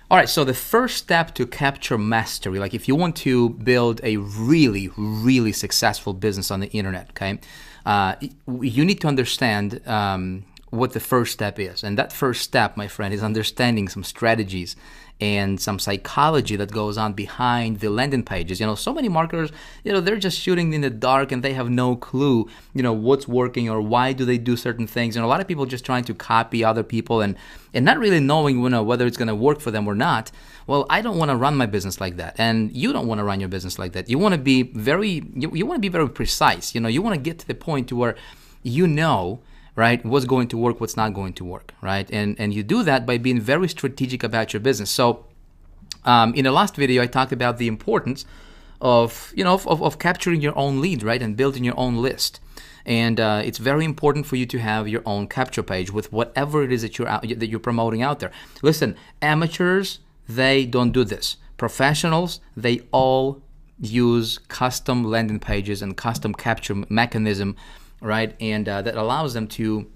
All right, so the first step to capture mastery, like if you want to build a really, really successful business on the internet, okay, you need to understand what the first step is. And that first step, my friend, is understanding some strategies and some psychology that goes on behind the landing pages. So many marketers, they're just shooting in the dark and they have no clue, what's working or why do they do certain things. And a lot of people just trying to copy other people and not really knowing, whether it's going to work for them or not. Well, I don't want to run my business like that, and you don't want to run your business like that. You want to be you want to be very precise. You want to get to the point to where right, what's going to work, what's not going to work, right? And you do that by being very strategic about your business. So in the last video, I talked about the importance of capturing your own lead, right, and building your own list. And it's very important for you to have your own capture page with whatever it is that you're promoting out there. Listen, amateurs, they don't do this. Professionals, they all use custom landing pages and custom capture mechanism, right? And that allows them to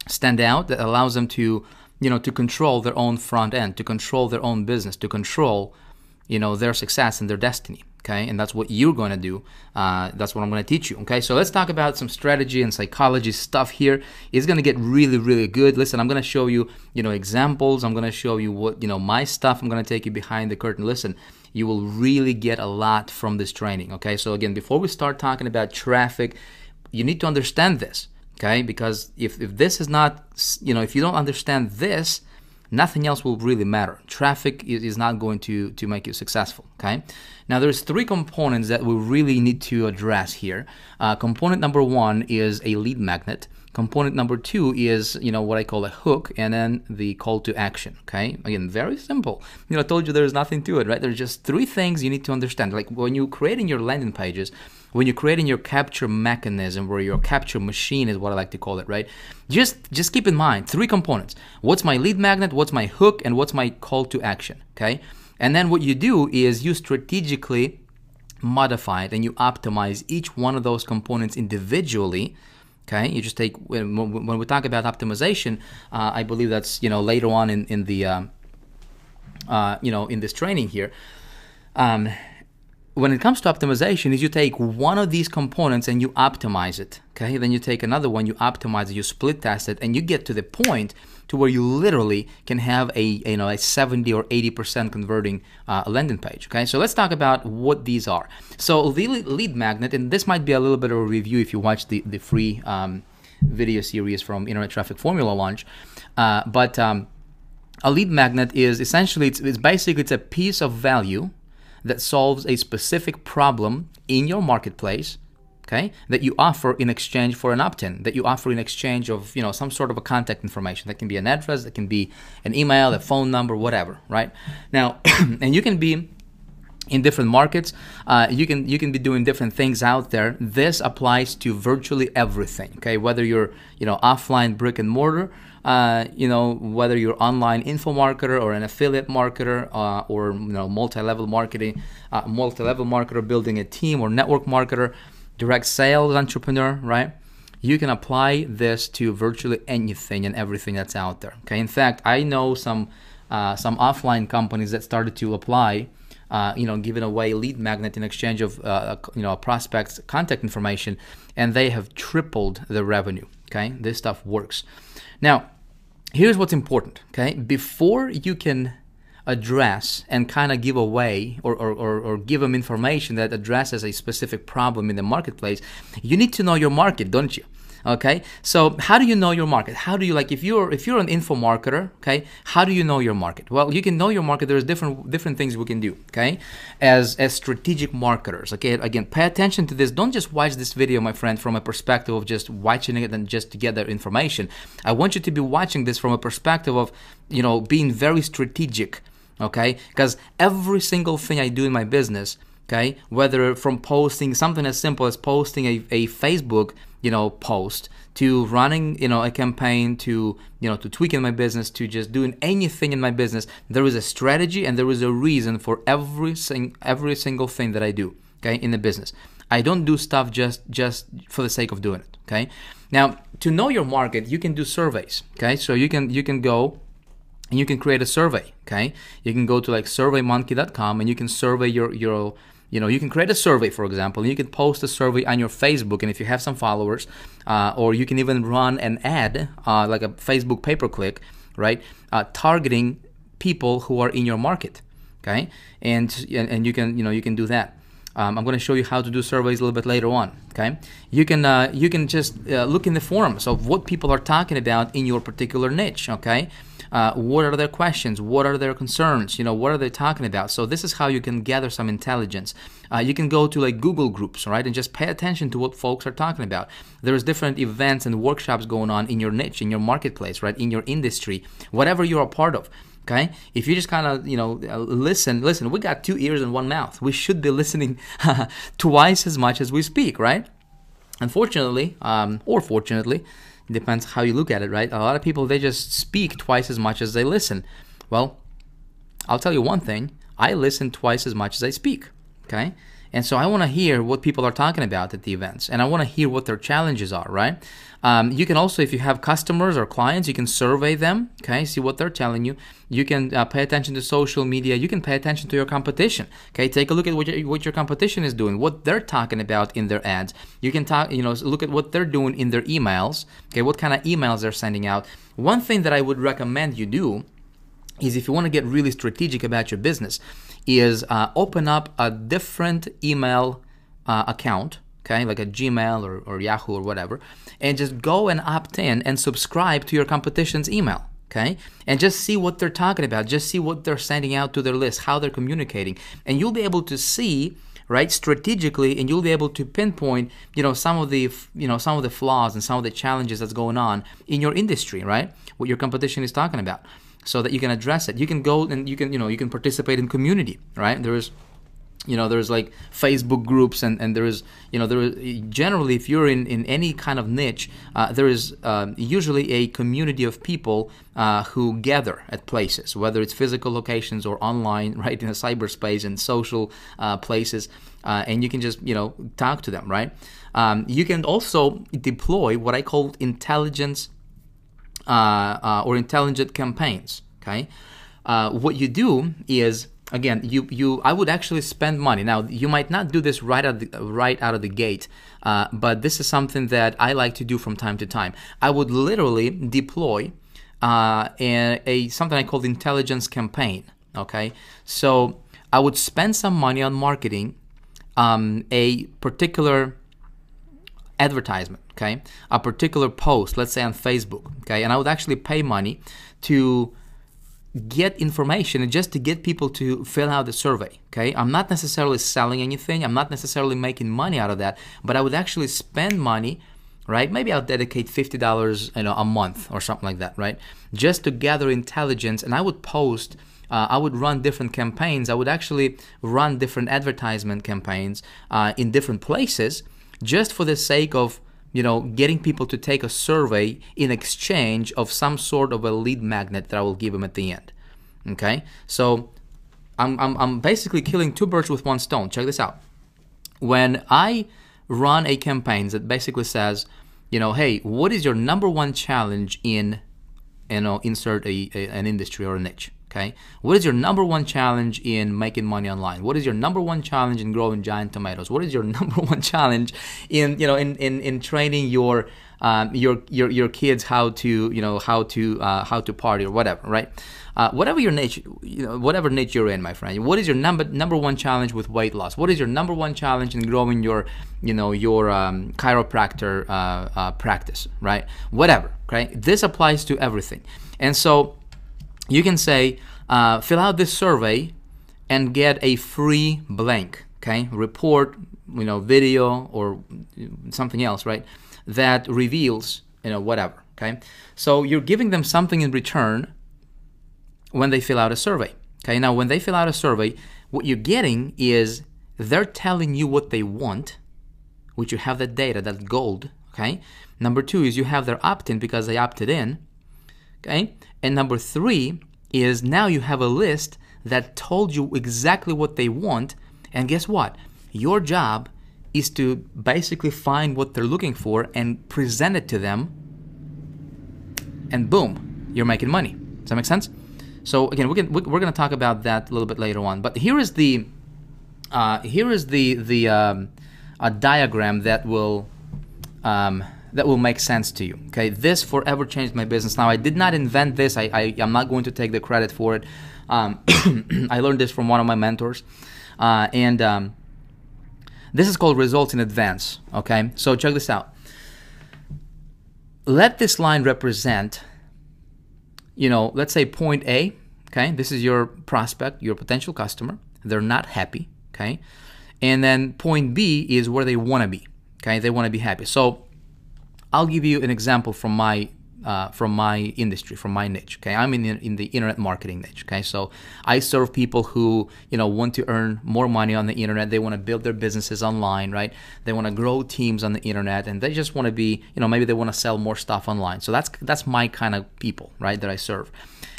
stand out, that allows them to, to control their own front end, to control their own business, to control, their success and their destiny, okay? And that's what you're going to do. That's what I'm going to teach you, okay? So let's talk about some strategy and psychology stuff here. It's going to get really, really good. Listen, I'm going to show you, examples. I'm going to show you what, my stuff. I'm going to take you behind the curtain. Listen, you will really get a lot from this training, okay? So again, before we start talking about traffic, you need to understand this, okay? Because if this is not, if you don't understand this, nothing else will really matter. Traffic is not going to make you successful, okay? Now, there's three components that we really need to address here. Component number one is a lead magnet. Component number two is, what I call a hook, and then the call to action, okay? Again, very simple. I told you there's nothing to it, right? There's just three things you need to understand. Like when you're creating your landing pages, when you're creating your capture mechanism, or your capture machine is what I like to call it, right? Just keep in mind three components. What's my lead magnet, what's my hook, and what's my call to action, okay? And then what you do is you strategically modify it and you optimize each one of those components individually. Okay, you just take, when we talk about optimization, I believe that's, later on in the, in this training here. When it comes to optimization, is you take one of these components and you optimize it, okay? Then you take another one, you optimize it, you split test it, and you get to the point to where you literally can have a 70 or 80% converting landing page, okay? So let's talk about what these are. So the lead magnet, and this might be a little bit of a review if you watch the free video series from Internet Traffic Formula Launch, but a lead magnet is essentially, it's basically a piece of value that solves a specific problem in your marketplace, okay, that you offer in exchange for an opt-in, that you offer in exchange of, some sort of a contact information. That can be an address, that can be an email, a phone number, whatever, right? Now, and you can be in different markets, you can be doing different things out there. This applies to virtually everything, okay, whether you're, offline brick and mortar, whether you're online info marketer or an affiliate marketer, or multi-level marketer building a team, or network marketer, direct sales entrepreneur, right? You can apply this to virtually anything and everything that's out there. Okay. In fact, I know some offline companies that started to apply, giving away lead magnet in exchange of a prospect's contact information, and they have tripled the revenue. Okay, this stuff works. Now, here's what's important, okay? Before you can address and kind of give away or give them information that addresses a specific problem in the marketplace, you need to know your market, don't you? Okay, so how do you know your market? How do you, like, if you're an info marketer, okay, how do you know your market? Well, you can know your market. There's different things we can do, okay, as strategic marketers. Okay, again, pay attention to this. Don't just watch this video, my friend, from a perspective of just watching it and just to get that information. I want you to be watching this from a perspective of, being very strategic, okay, because every single thing I do in my business, okay, whether from posting something as simple as posting a Facebook post, to running a campaign, to to tweaking my business, to just doing anything in my business, there is a strategy and there is a reason for every single thing that I do, okay, in the business. I don't do stuff just for the sake of doing it, okay? Now, to know your market, you can do surveys, okay? So you can go and you can create a survey. Okay, you can go to like surveymonkey.com and you can survey your you can create a survey, for example, and you can post a survey on your Facebook, and if you have some followers, or you can even run an ad, like a Facebook pay-per-click, right, targeting people who are in your market, okay, and you can do that. I'm going to show you how to do surveys a little bit later on. Okay, you can just look in the forums of what people are talking about in your particular niche. Okay, what are their questions? What are their concerns? What are they talking about? So this is how you can gather some intelligence. You can go to like Google groups, right, and just pay attention to what folks are talking about. There's different events and workshops going on in your niche, in your marketplace, right, in your industry, whatever you're a part of. Okay, if you just kind of listen. We got 2 ears and 1 mouth. We should be listening twice as much as we speak, right? Unfortunately, or fortunately, it depends how you look at it, right? A lot of people, they just speak twice as much as they listen. Well, I'll tell you one thing: I listen twice as much as I speak. Okay, and so I want to hear what people are talking about at the events, and I want to hear what their challenges are, right? You can also, if you have customers or clients, you can survey them, okay, see what they're telling you. You can pay attention to social media. You can pay attention to your competition, okay? Take a look at what your competition is doing, what they're talking about in their ads. You can look at what they're doing in their emails, okay, what kind of emails they're sending out. One thing that I would recommend you do is, if you want to get really strategic about your business, is open up a different email account, okay, like a Gmail or Yahoo or whatever, and just go and opt in and subscribe to your competition's email, okay, and just see what they're talking about, just see what they're sending out to their list, how they're communicating, and you'll be able to see, right, strategically, and you'll be able to pinpoint, some of the flaws and some of the challenges that's going on in your industry, right, what your competition is talking about, so that you can address it. You can go and you can participate in community, right? There's like Facebook groups, and there is generally, if you're in any kind of niche, there is usually a community of people who gather at places, whether it's physical locations or online, right, in a cyberspace and social places, and you can just talk to them, right? You can also deploy what I call intelligence or intelligent campaigns. Okay, what you do is, again, I would actually spend money. Now, you might not do this right out of the gate, but this is something that I like to do from time to time. I would literally deploy something I call the intelligence campaign. Okay, so I would spend some money on marketing a particular advertisement, okay, a particular post, let's say on Facebook, okay, and I would actually pay money to get information and just to get people to fill out the survey, okay? I'm not necessarily selling anything, I'm not necessarily making money out of that, but I would actually spend money, right? Maybe I'll dedicate $50 a month or something like that, right? Just to gather intelligence, and I would post, I would run different campaigns, I would actually run different advertisement campaigns in different places, just for the sake of getting people to take a survey in exchange of some sort of a lead magnet that I will give them at the end. Okay, so I'm basically killing 2 birds with 1 stone. Check this out. When I run a campaign that basically says, hey, what is your number 1 challenge in, insert an industry or a niche? Okay, what is your number 1 challenge in making money online? What is your number 1 challenge in growing giant tomatoes? What is your number 1 challenge in in training your kids how to party or whatever, right? Whatever your niche, whatever niche you're in, my friend. What is your number 1 challenge with weight loss? What is your number 1 challenge in growing your chiropractor practice, right? Whatever, okay? This applies to everything, and so you can say, fill out this survey and get a free blank, okay, report, video or something else, right, that reveals, whatever, okay. So you're giving them something in return when they fill out a survey, okay. Now, when they fill out a survey, what you're getting is they're telling you what they want, which you have that data, that gold, okay. Number 2 is you have their opt-in because they opted in, okay. And number 3 is now you have a list that told you exactly what they want, and guess what? Your job is to basically find what they're looking for and present it to them, and boom, you're making money. Does that make sense? So again, we're going to talk about that a little bit later on. But here is the a diagram that will make sense to you. Okay, this forever changed my business. Now, I did not invent this. I'm not going to take the credit for it. I learned this from one of my mentors, and this is called results in advance. Okay, so check this out. Let this line represent, let's say point A. Okay, this is your prospect, your potential customer. They're not happy. Okay, and then point B is where they want to be. Okay, they want to be happy. So I'll give you an example from my industry, from my niche. Okay, I'm in the internet marketing niche. Okay, so I serve people who want to earn more money on the internet. They want to build their businesses online, right? They want to grow teams on the internet, and they just want to be, maybe they want to sell more stuff online. So that's my kind of people, right, that I serve.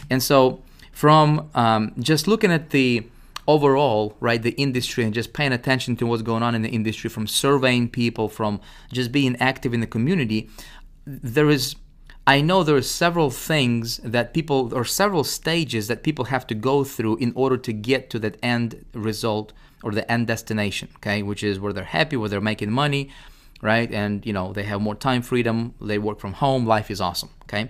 And so from just looking at the overall, right, the industry, and just paying attention to what's going on in the industry, from surveying people, from just being active in the community, I know there are several things that people, or several stages that people have to go through in order to get to that end result or the end destination, okay, which is where they're happy, where they're making money, right, and they have more time freedom, they work from home, life is awesome, okay.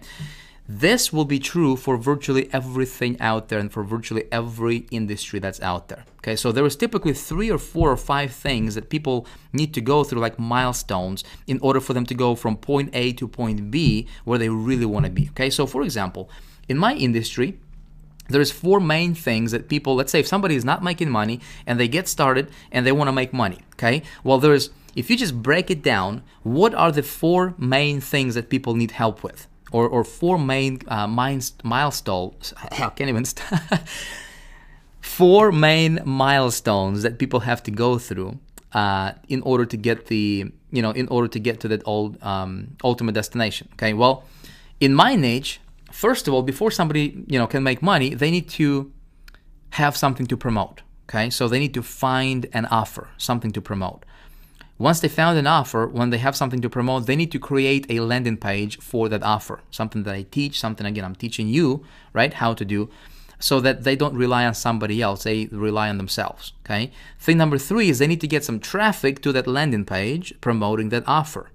This will be true for virtually everything out there and for virtually every industry that's out there. Okay, so there is typically 3 or 4 or 5 things that people need to go through, like milestones, in order for them to go from point A to point B where they really want to be. Okay, so for example, in my industry, there's 4 main things that people, let's say if somebody is not making money and they get started and they want to make money, okay? Well, if you just break it down, what are the 4 main things that people need help with? Or 4 main milestones. I can't even. 4 main milestones that people have to go through in order to get to that ultimate destination. Okay. Well, in my niche, first of all, before somebody can make money, they need to have something to promote. Okay. So they need to find an offer, something to promote. Once they found an offer, when they have something to promote, they need to create a landing page for that offer, something that I teach, something, again, I'm teaching you, right, how to do, so that they don't rely on somebody else, they rely on themselves, okay? Thing number 3 is they need to get some traffic to that landing page promoting that offer,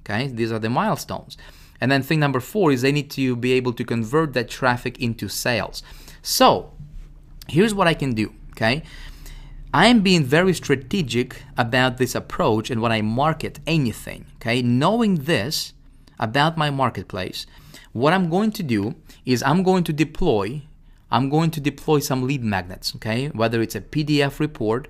okay? These are the milestones. And then thing number 4 is they need to be able to convert that traffic into sales. So here's what I can do, okay? I am being very strategic about this approach and when I market anything, okay? Knowing this about my marketplace, what I'm going to do is I'm going to deploy some lead magnets, okay? Whether it's a PDF report,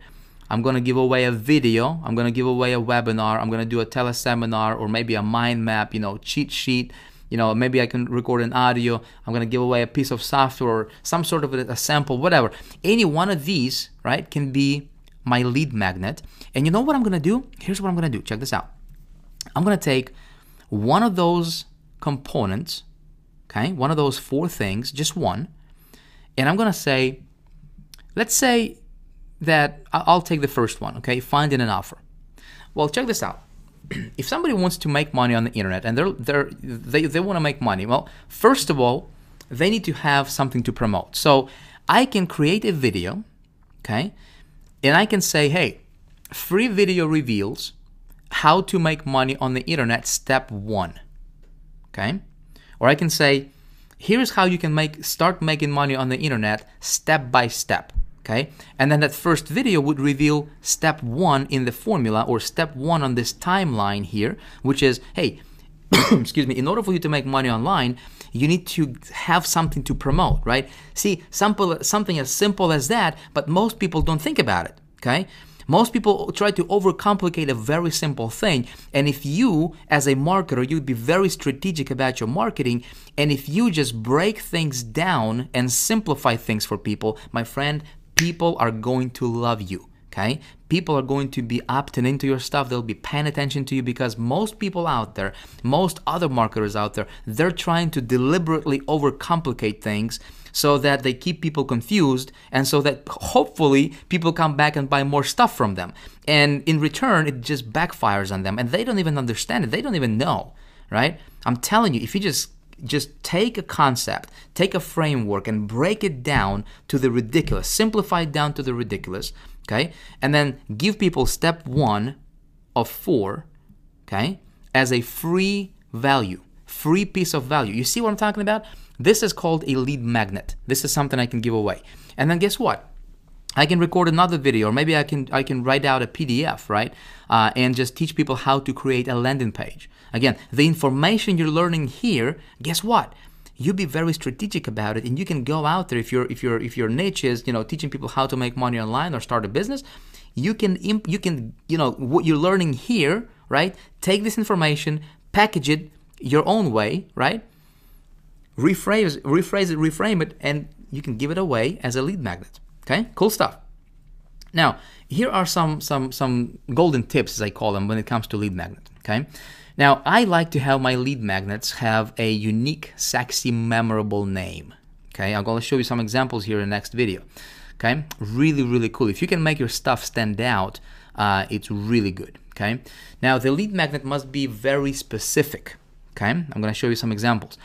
I'm going to give away a video, I'm going to give away a webinar, I'm going to do a teleseminar, or maybe a mind map, cheat sheet, maybe I can record an audio, I'm going to give away a piece of software or some sort of a sample, whatever. Any one of these, right, can be my lead magnet. And you know what I'm going to do? Here's what I'm going to do. Check this out. I'm going to take one of those components, okay, one of those 4 things, just one, and I'm going to say, let's say that I'll take the first one, okay, finding an offer. Well, check this out. If somebody wants to make money on the internet and they want to make money, well, first of all, they need to have something to promote. So I can create a video, okay, and I can say, hey, free video reveals how to make money on the internet, step 1, okay? Or I can say, here's how you can start making money on the internet step by step. Okay? And then that first video would reveal step 1 in the formula, or step 1 on this timeline here, which is, hey, excuse me, in order for you to make money online, you need to have something to promote, right? See, something as simple as that, but most people don't think about it, okay? Most people try to overcomplicate a very simple thing, and if you, as a marketer, you'd be very strategic about your marketing, and if you just break things down and simplify things for people, my friend, people are going to love you, okay? People are going to be opting into your stuff. They'll be paying attention to you because most people out there, most other marketers out there, they're trying to deliberately overcomplicate things so that they keep people confused and so that hopefully people come back and buy more stuff from them. And in return, it just backfires on them and they don't even understand it. They don't even know, right? I'm telling you, if you just just take a concept, take a framework, and break it down to the ridiculous, simplify it down to the ridiculous, okay? And then give people step 1 of 4, okay, as a free value, free piece of value. You see what I'm talking about? This is called a lead magnet. This is something I can give away. And then guess what? I can record another video, or maybe I can write out a PDF, right? And just teach people how to create a landing page. Again, the information you're learning here, guess what? You be very strategic about it, and you can go out there if your niche is, teaching people how to make money online or start a business. You can what you're learning here, right? Take this information, package it your own way, right? Rephrase it, reframe it, and you can give it away as a lead magnet. Okay, cool stuff. Now, here are some golden tips, as I call them, when it comes to lead magnet. Okay, now I like to have my lead magnets have a unique, sexy, memorable name. Okay, I'm going to show you some examples here in the next video. Okay, really, really cool. If you can make your stuff stand out, it's really good. Okay, now the lead magnet must be very specific. Okay, I'm going to show you some examples.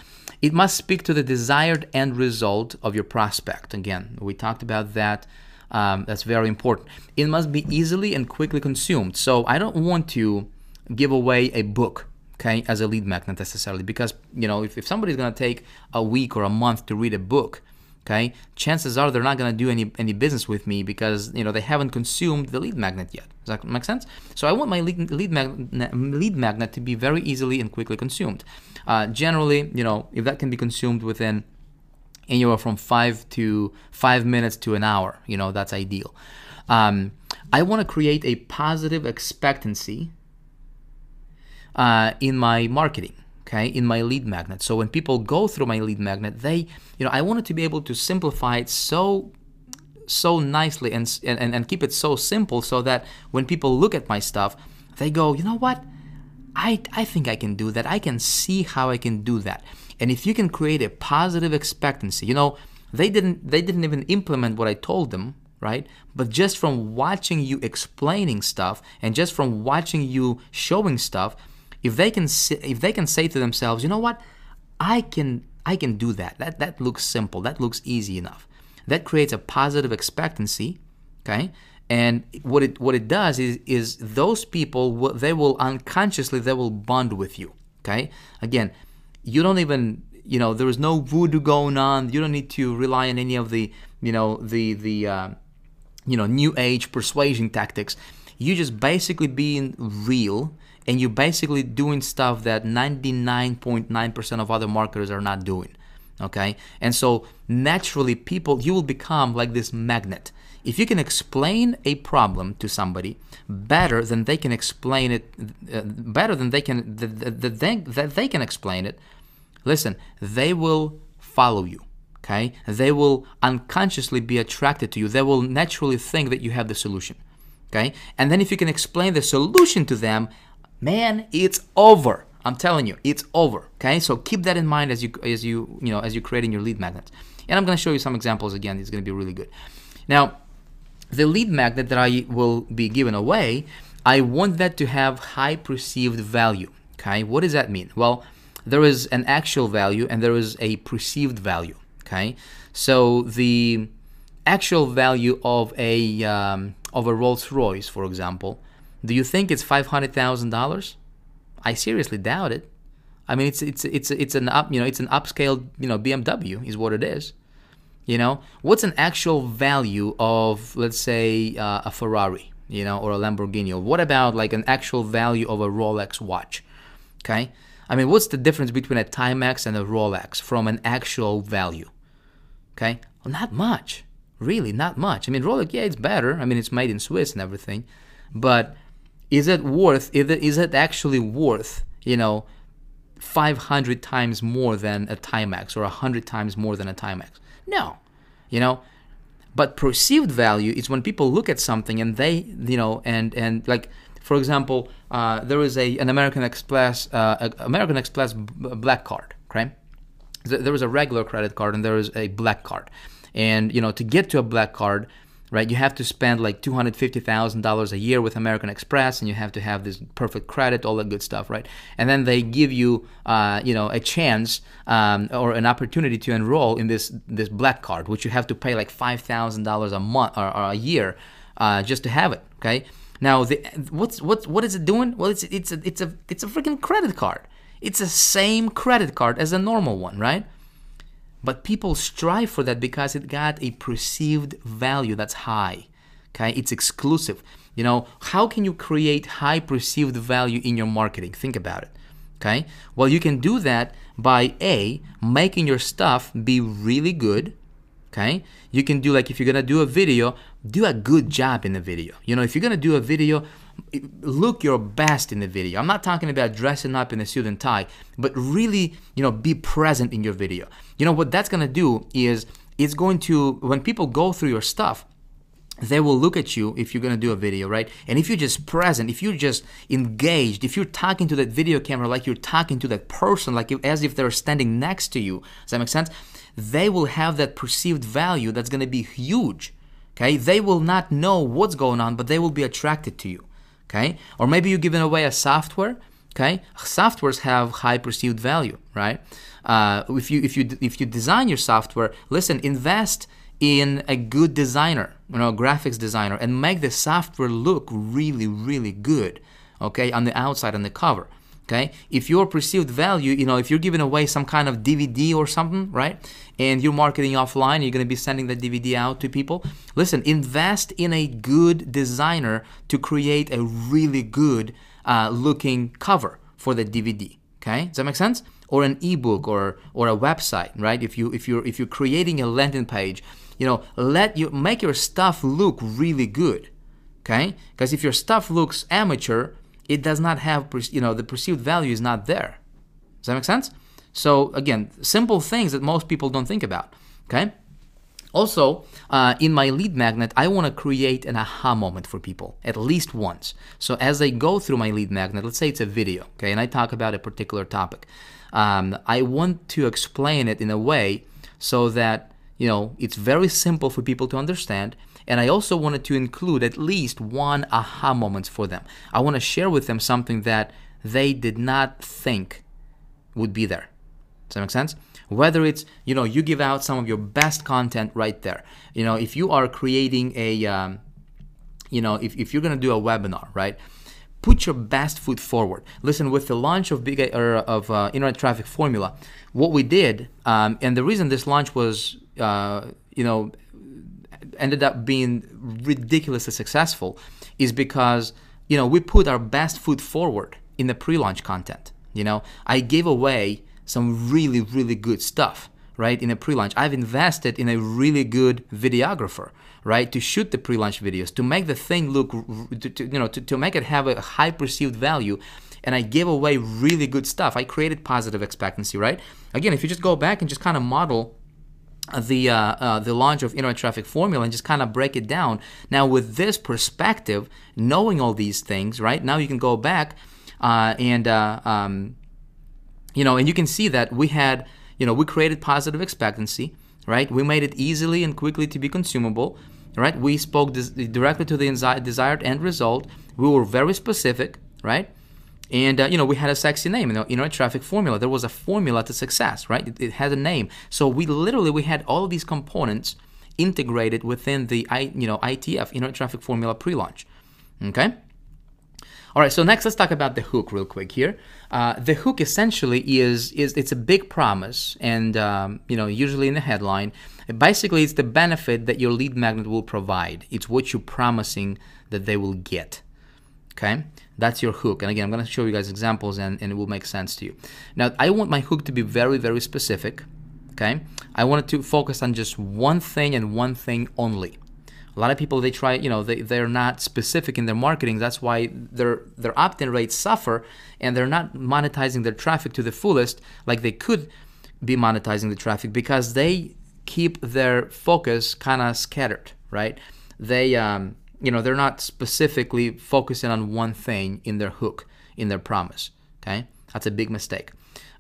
It must speak to the desired end result of your prospect. Again, we talked about that. That's very important. It must be easily and quickly consumed. So I don't want to give away a book, okay, as a lead magnet necessarily, because if somebody's going to take a week or a month to read a book, okay, chances are they're not going to do any business with me because they haven't consumed the lead magnet yet. Does that make sense? So I want my lead magnet to be very easily and quickly consumed. Generally, if that can be consumed within anywhere from 5 minutes to an hour, that's ideal. I want to create a positive expectancy in my marketing. Okay, in my lead magnet. So when people go through my lead magnet, I want it to be able to simplify it so nicely and keep it so simple so that when people look at my stuff, they go, you know what? I think I can do that. I can see how I can do that. And if you can create a positive expectancy, they didn't even implement what I told them, right? But just from watching you explaining stuff and just from watching you showing stuff, if they can say to themselves, you know what, I can do that. That looks simple. That looks easy enough. That creates a positive expectancy, okay? And what it does is those people they will unconsciously bond with you, okay? Again, you don't even there is no voodoo going on. You don't need to rely on any of the new age persuasion tactics. You just basically being real. And you're basically doing stuff that 99.9% of other marketers are not doing, okay? And so naturally, you will become like this magnet. If you can explain a problem to somebody better than they can explain it, better than they can explain it, listen, they will follow you, okay? They will unconsciously be attracted to you. They will naturally think that you have the solution, okay? And then if you can explain the solution to them, man, it's over. I'm telling you, it's over. Okay, so keep that in mind as you're creating your lead magnets. And I'm going to show you some examples again. It's going to be really good. Now, the lead magnet that I will be giving away, I want that to have high perceived value. Okay, what does that mean? Well, there is an actual value and there is a perceived value. Okay, so the actual value of a Rolls-Royce, for example. Do you think it's $500,000? I seriously doubt it. I mean, it's an upscale BMW is what it is. What's an actual value of, let's say, a Ferrari, or a Lamborghini? Or what about like an actual value of a Rolex watch? Okay, I mean, what's the difference between a Timex and a Rolex from an actual value? Okay, well, not much, really, not much. I mean, Rolex, yeah, it's better. I mean, it's made in Swiss and everything, but is it actually worth 500 times more than a Timex or 100 times more than a Timex? No, but perceived value is when people look at something and they and like, for example, there is an American Express black card, okay? There is a regular credit card and there is a black card, and to get to a black card, right? You have to spend like $250,000 a year with American Express, and you have to have this perfect credit, all that good stuff, right? And then they give you, a chance or an opportunity to enroll in this black card, which you have to pay like $5,000 a month or a year just to have it. Okay. Now, what is it doing? Well, it's a freaking credit card. It's the same credit card as a normal one, right? But people strive for that because it got a perceived value that's high. Okay, it's exclusive. How can you create high perceived value in your marketing? Think about it. Okay, well, you can do that by making your stuff be really good. Okay, you can do, like, if you're gonna do a video, do a good job in the video. If you're gonna do a video, look your best in the video. I'm not talking about dressing up in a suit and tie, but really, be present in your video. What that's gonna do is it's going to, when people go through your stuff, they will look at you if you're gonna do a video, right? And if you're just present, if you're just engaged, if you're talking to that video camera like you're talking to that person, like as if they're standing next to you, does that make sense? They will have that perceived value that's gonna be huge. Okay, they will not know what's going on, but they will be attracted to you. Okay, or maybe you're giving away a software. Okay, softwares have high perceived value, right? If you design your software, listen, invest in a good designer, a graphics designer, and make the software look really, really good. Okay, on the outside, on the cover. Okay, if your perceived value, if you're giving away some kind of DVD or something, right, and you're marketing offline, you're going to be sending that DVD out to people, listen, invest in a good designer to create a really good looking cover for the DVD. Okay, does that make sense? Or an ebook or a website, right? If you're creating a landing page, make your stuff look really good. Okay, because if your stuff looks amateur, it does not have, the perceived value is not there. Does that make sense? So again, simple things that most people don't think about. Okay. Also, in my lead magnet, I want to create an aha moment for people at least once. So as they go through my lead magnet, let's say it's a video, okay, and I talk about a particular topic. I want to explain it in a way so that it's very simple for people to understand. And I also wanted to include at least one aha moments for them. I want to share with them something that they did not think would be there. Does that make sense? Whether it's, you give out some of your best content right there. If you are creating a, if you're going to do a webinar, right? Put your best foot forward. Listen, with the launch of Internet Traffic Formula, what we did, and the reason this launch was, ended up being ridiculously successful is because, we put our best foot forward in the pre-launch content. I gave away some really, really good stuff, right, in a pre-launch. I've invested in a really good videographer, right, to shoot the pre-launch videos, to make the thing look, to make it have a high perceived value. And I gave away really good stuff. I created positive expectancy, right? Again, if you just go back and just kind of model the launch of Internet Traffic Formula and just kind of break it down. Now, with this perspective, knowing all these things, right, now you can go back and you can see that we had, we created positive expectancy, right? We made it easily and quickly to be consumable, right? We spoke directly to the desired end result. We were very specific, right? And, we had a sexy name, Internet Traffic Formula. There was a formula to success, right? It had a name. So we had all of these components integrated within the, ITF, Internet Traffic Formula pre-launch, okay? All right, so next let's talk about the hook real quick here. The hook essentially is it's a big promise, and, usually in the headline, basically it's the benefit that your lead magnet will provide. It's what you're promising that they will get, okay? That's your hook. And again, I'm going to show you guys examples and it will make sense to you. Now, I want my hook to be very, very specific, okay? I want it to focus on just one thing and one thing only. A lot of people, they try, they're not specific in their marketing. That's why their opt-in rates suffer and they're not monetizing their traffic to the fullest like they could be monetizing the traffic because they keep their focus kind of scattered, right? They're not specifically focusing on one thing in their hook, in their promise, okay? That's a big mistake.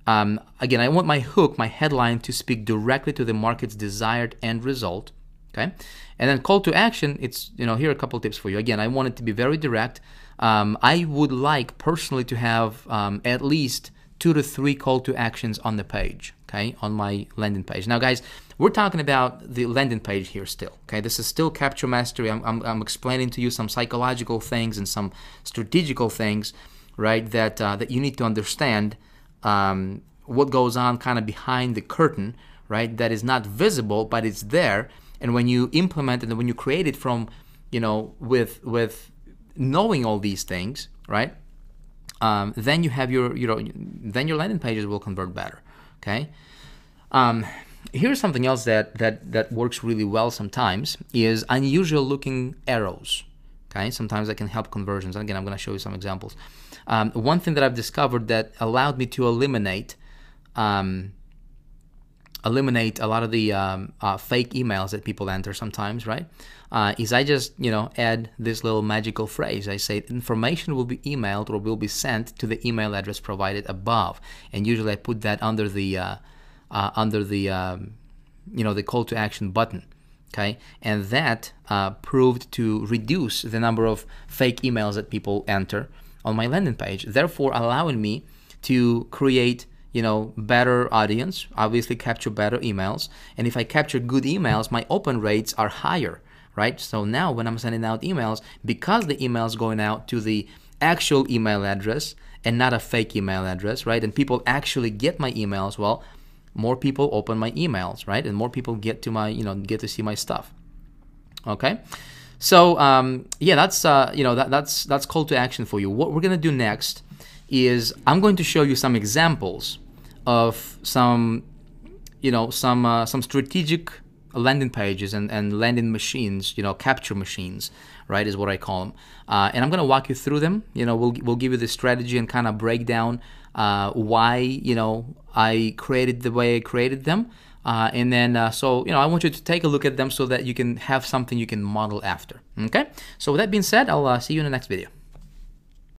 Again, I want my hook, my headline, to speak directly to the market's desired end result, Okay, and then call to action. It's, here are a couple tips for you. Again, I want it to be very direct. I would like personally to have at least 2 to 3 call to actions on the page, okay, on my landing page. Now, guys, we're talking about the landing page here still, okay? This is still Capture Mastery. I'm explaining to you some psychological things and some strategical things, right, that you need to understand what goes on kind of behind the curtain, right, that is not visible, but it's there. And when you implement it and when you create it from, with knowing all these things, right, then you have then your landing pages will convert better. Okay. Here's something else that works really well sometimes is unusual looking arrows. Okay. Sometimes that can help conversions. Again, I'm going to show you some examples. One thing that I've discovered that allowed me to eliminate a lot of the fake emails that people enter sometimes, right? Is I just, add this little magical phrase. I say information will be emailed or will be sent to the email address provided above, and usually I put that under the the call to action button. Okay, and that proved to reduce the number of fake emails that people enter on my landing page, therefore allowing me to create better audience, obviously capture better emails. And if I capture good emails, my open rates are higher, right? So now when I'm sending out emails, because the email is going out to the actual email address and not a fake email address, right? And people actually get my emails, well, more people open my emails, right? And more people get to my, get to see my stuff. Okay. So yeah, that's that's call to action for you. What we're gonna do next is I'm going to show you some examples of some strategic landing pages and landing machines, capture machines, right, is what I call them. And I'm going to walk you through them. We'll give you the strategy and kind of break down why, I created the way I created them. And then, so, I want you to take a look at them so that you can have something you can model after. Okay? So with that being said, I'll see you in the next video.